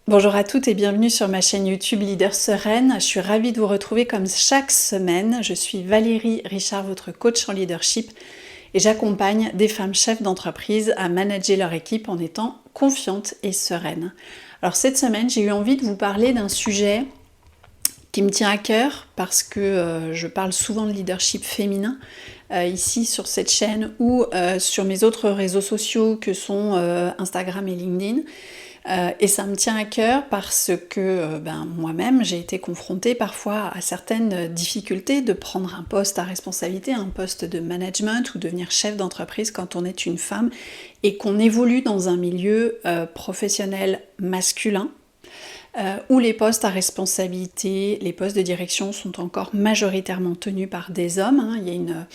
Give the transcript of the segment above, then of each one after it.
Bonjour à toutes et bienvenue sur ma chaîne YouTube Leader Sereine. Je suis ravie de vous retrouver comme chaque semaine. Je suis Valérie Richard, votre coach en leadership et j'accompagne des femmes chefs d'entreprise à manager leur équipe en étant confiantes et sereines. Alors cette semaine, j'ai eu envie de vous parler d'un sujet qui me tient à cœur parce que je parle souvent de leadership féminin ici sur cette chaîne ou sur mes autres réseaux sociaux que sont Instagram et LinkedIn. Et ça me tient à cœur parce que moi-même j'ai été confrontée parfois à certaines difficultés de prendre un poste à responsabilité, un poste de management ou devenir chef d'entreprise quand on est une femme et qu'on évolue dans un milieu professionnel masculin où les postes à responsabilité, les postes de direction sont encore majoritairement tenus par des hommes. Il y a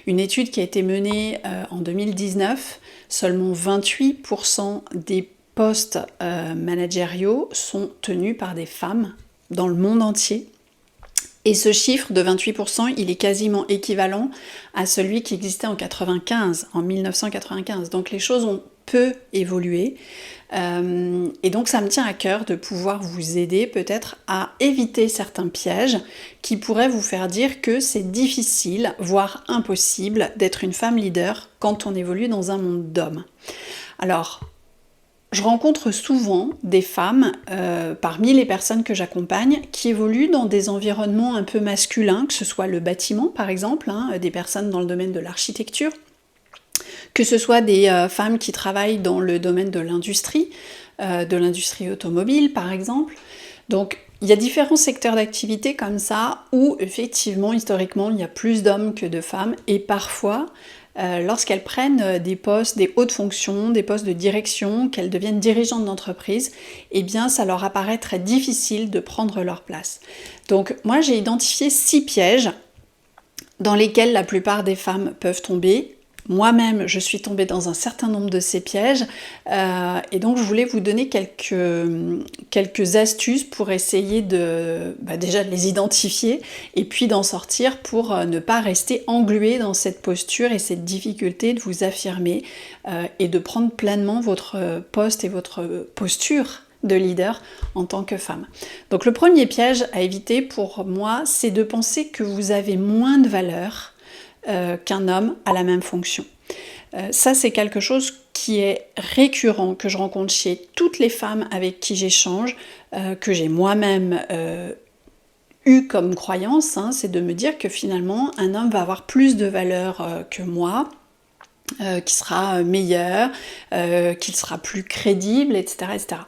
une étude qui a été menée en 2019, seulement 28% des postes managériaux sont tenus par des femmes dans le monde entier. Et ce chiffre de 28%, il est quasiment équivalent à celui qui existait en 1995. Donc les choses ont peu évolué. Et donc ça me tient à cœur de pouvoir vous aider peut-être à éviter certains pièges qui pourraient vous faire dire que c'est difficile, voire impossible, d'être une femme leader quand on évolue dans un monde d'hommes. Alors, je rencontre souvent des femmes, parmi les personnes que j'accompagne, qui évoluent dans des environnements un peu masculins, que ce soit le bâtiment par exemple, des personnes dans le domaine de l'architecture, que ce soit des femmes qui travaillent dans le domaine de l'industrie automobile par exemple. Donc il y a différents secteurs d'activité comme ça où effectivement historiquement il y a plus d'hommes que de femmes et parfois lorsqu'elles prennent des postes, des hautes fonctions, des postes de direction, qu'elles deviennent dirigeantes d'entreprise, eh bien ça leur apparaît très difficile de prendre leur place. Donc moi j'ai identifié 6 pièges dans lesquels la plupart des femmes peuvent tomber. Moi-même, je suis tombée dans un certain nombre de ces pièges et donc je voulais vous donner quelques astuces pour essayer déjà de les identifier et puis d'en sortir pour ne pas rester englué dans cette posture et cette difficulté de vous affirmer et de prendre pleinement votre poste et votre posture de leader en tant que femme. Donc le premier piège à éviter pour moi, c'est de penser que vous avez moins de valeur qu'un homme à la même fonction. Ça, c'est quelque chose qui est récurrent, que je rencontre chez toutes les femmes avec qui j'échange, que j'ai moi-même eu comme croyance, c'est de me dire que finalement, un homme va avoir plus de valeur que moi, qui sera meilleur, qu'il sera plus crédible, etc. etc.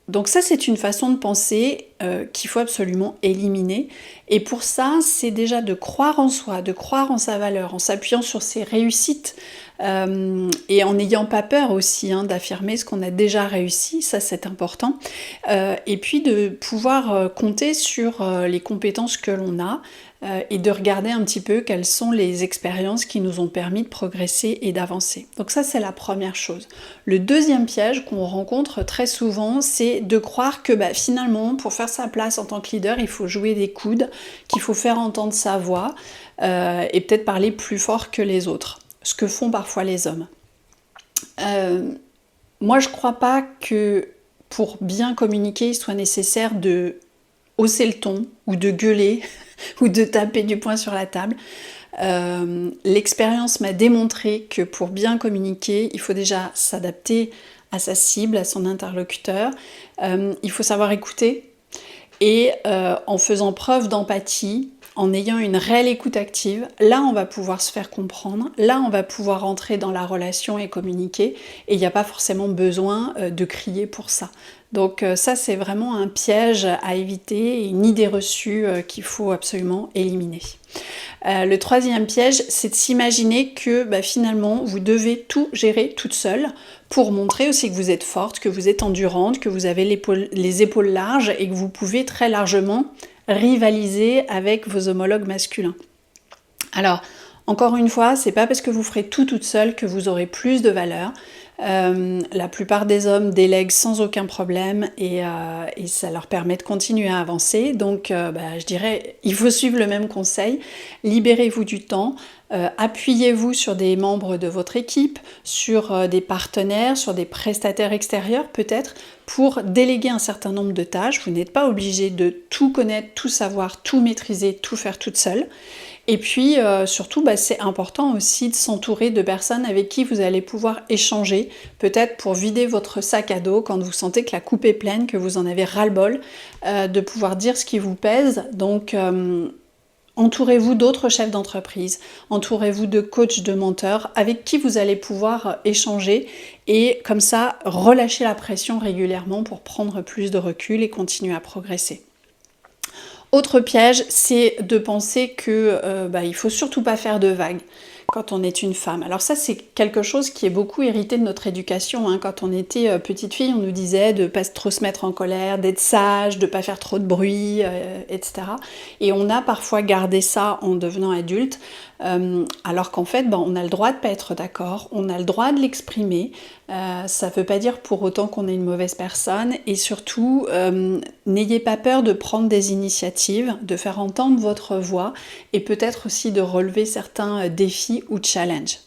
Donc ça, c'est une façon de penser qu'il faut absolument éliminer. Et pour ça, c'est déjà de croire en soi, de croire en sa valeur, en s'appuyant sur ses réussites et en n'ayant pas peur aussi d'affirmer ce qu'on a déjà réussi, ça c'est important. Et puis de pouvoir compter sur les compétences que l'on a et de regarder un petit peu quelles sont les expériences qui nous ont permis de progresser et d'avancer. Donc ça, c'est la première chose. Le deuxième piège qu'on rencontre très souvent, c'est de croire que finalement, pour faire sa place en tant que leader, il faut jouer des coudes, qu'il faut faire entendre sa voix et peut-être parler plus fort que les autres, ce que font parfois les hommes. Moi, je ne crois pas que pour bien communiquer, il soit nécessaire de hausser le ton ou de gueuler ou de taper du poing sur la table. L'expérience m'a démontré que pour bien communiquer, il faut déjà s'adapter à sa cible, à son interlocuteur. Il faut savoir écouter et en faisant preuve d'empathie, en ayant une réelle écoute active, là on va pouvoir se faire comprendre, là on va pouvoir entrer dans la relation et communiquer et il n'y a pas forcément besoin de crier pour ça. Donc ça c'est vraiment un piège à éviter et une idée reçue qu'il faut absolument éliminer. Le troisième piège, c'est de s'imaginer que finalement vous devez tout gérer toute seule pour montrer aussi que vous êtes forte, que vous êtes endurante, que vous avez les épaules larges et que vous pouvez très largement rivaliser avec vos homologues masculins. Alors, encore une fois, c'est pas parce que vous ferez tout toute seule que vous aurez plus de valeur. La plupart des hommes délèguent sans aucun problème et ça leur permet de continuer à avancer. Donc je dirais, il faut suivre le même conseil. Libérez-vous du temps, Appuyez-vous sur des membres de votre équipe, sur des partenaires, sur des prestataires extérieurs peut-être, pour déléguer un certain nombre de tâches. Vous n'êtes pas obligé de tout connaître, tout savoir, tout maîtriser, tout faire toute seule. Et puis surtout, c'est important aussi de s'entourer de personnes avec qui vous allez pouvoir échanger, peut-être pour vider votre sac à dos quand vous sentez que la coupe est pleine, que vous en avez ras-le-bol, de pouvoir dire ce qui vous pèse. Donc entourez-vous d'autres chefs d'entreprise, entourez-vous de coachs, de mentors avec qui vous allez pouvoir échanger et comme ça relâcher la pression régulièrement pour prendre plus de recul et continuer à progresser. Autre piège, c'est de penser que il faut surtout pas faire de vagues quand on est une femme. Alors ça, c'est quelque chose qui est beaucoup hérité de notre éducation. Hein. Quand on était petite fille, on nous disait de ne pas trop se mettre en colère, d'être sage, de ne pas faire trop de bruit, etc. Et on a parfois gardé ça en devenant adulte, alors qu'en fait, on a le droit de ne pas être d'accord, on a le droit de l'exprimer. Ça ne veut pas dire pour autant qu'on est une mauvaise personne. Et surtout, n'ayez pas peur de prendre des initiatives, de faire entendre votre voix et peut-être aussi de relever certains défis ou challenges.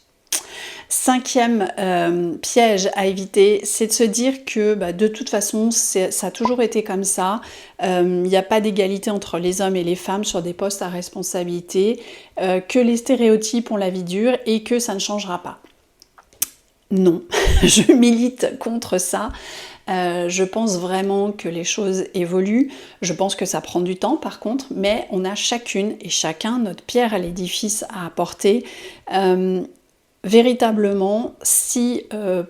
5e piège à éviter, c'est de se dire que de toute façon, ça a toujours été comme ça. Il n'y a pas d'égalité entre les hommes et les femmes sur des postes à responsabilité, que les stéréotypes ont la vie dure et que ça ne changera pas. Non, je milite contre ça. Je pense vraiment que les choses évoluent. Je pense que ça prend du temps par contre, mais on a chacune et chacun notre pierre à l'édifice à apporter. Véritablement, si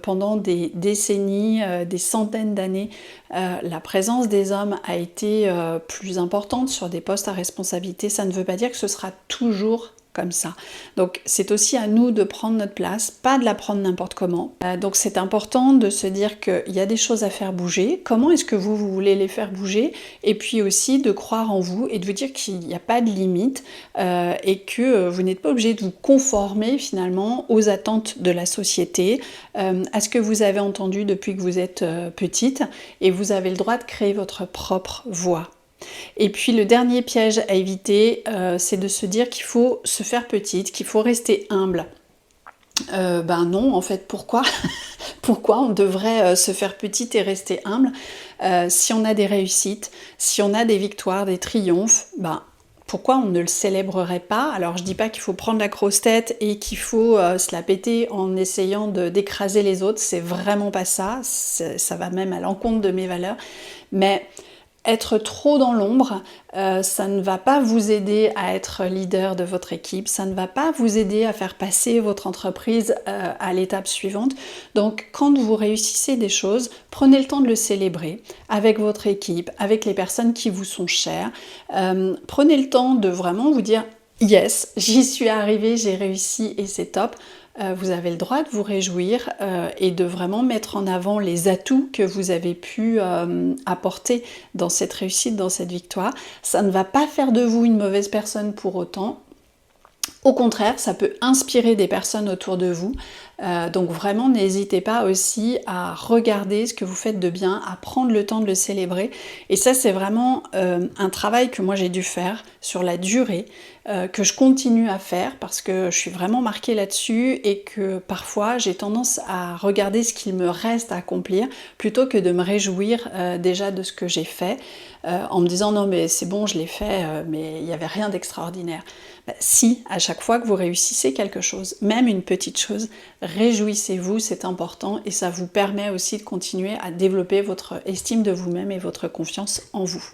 pendant des décennies, des centaines d'années, la présence des hommes a été plus importante sur des postes à responsabilité, ça ne veut pas dire que ce sera toujours comme ça. Donc c'est aussi à nous de prendre notre place, pas de la prendre n'importe comment. Donc c'est important de se dire qu'il y a des choses à faire bouger. Comment est-ce que vous voulez les faire bouger? Et puis aussi de croire en vous et de vous dire qu'il n'y a pas de limite et que vous n'êtes pas obligé de vous conformer finalement aux attentes de la société, à ce que vous avez entendu depuis que vous êtes petite, et vous avez le droit de créer votre propre voix. Et puis le dernier piège à éviter, c'est de se dire qu'il faut se faire petite, qu'il faut rester humble. Non, en fait, pourquoi Pourquoi on devrait se faire petite et rester humble? Si on a des réussites, si on a des victoires, des triomphes, pourquoi on ne le célébrerait pas? Alors je dis pas qu'il faut prendre la grosse tête et qu'il faut se la péter en essayant d'écraser les autres, c'est vraiment pas ça, ça va même à l'encontre de mes valeurs, mais être trop dans l'ombre, ça ne va pas vous aider à être leader de votre équipe, ça ne va pas vous aider à faire passer votre entreprise à l'étape suivante. Donc quand vous réussissez des choses, prenez le temps de le célébrer avec votre équipe, avec les personnes qui vous sont chères. Prenez le temps de vraiment vous dire « Yes, j'y suis arrivée, j'ai réussi et c'est top ». Vous avez le droit de vous réjouir et de vraiment mettre en avant les atouts que vous avez pu apporter dans cette réussite, dans cette victoire. Ça ne va pas faire de vous une mauvaise personne pour autant. Au contraire, ça peut inspirer des personnes autour de vous. Donc vraiment, n'hésitez pas aussi à regarder ce que vous faites de bien, à prendre le temps de le célébrer. Et ça, c'est vraiment un travail que moi j'ai dû faire sur la durée, que je continue à faire parce que je suis vraiment marquée là-dessus et que parfois j'ai tendance à regarder ce qu'il me reste à accomplir plutôt que de me réjouir déjà de ce que j'ai fait en me disant non mais c'est bon, je l'ai fait, mais il n'y avait rien d'extraordinaire. Si, à chaque fois que vous réussissez quelque chose, même une petite chose, réjouissez-vous, c'est important et ça vous permet aussi de continuer à développer votre estime de vous-même et votre confiance en vous.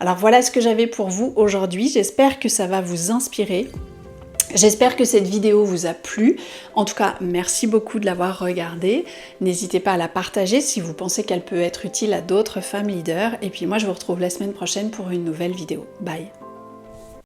Alors voilà ce que j'avais pour vous aujourd'hui, j'espère que ça va vous inspirer. J'espère que cette vidéo vous a plu. En tout cas, merci beaucoup de l'avoir regardée. N'hésitez pas à la partager si vous pensez qu'elle peut être utile à d'autres femmes leaders. Et puis moi, je vous retrouve la semaine prochaine pour une nouvelle vidéo. Bye!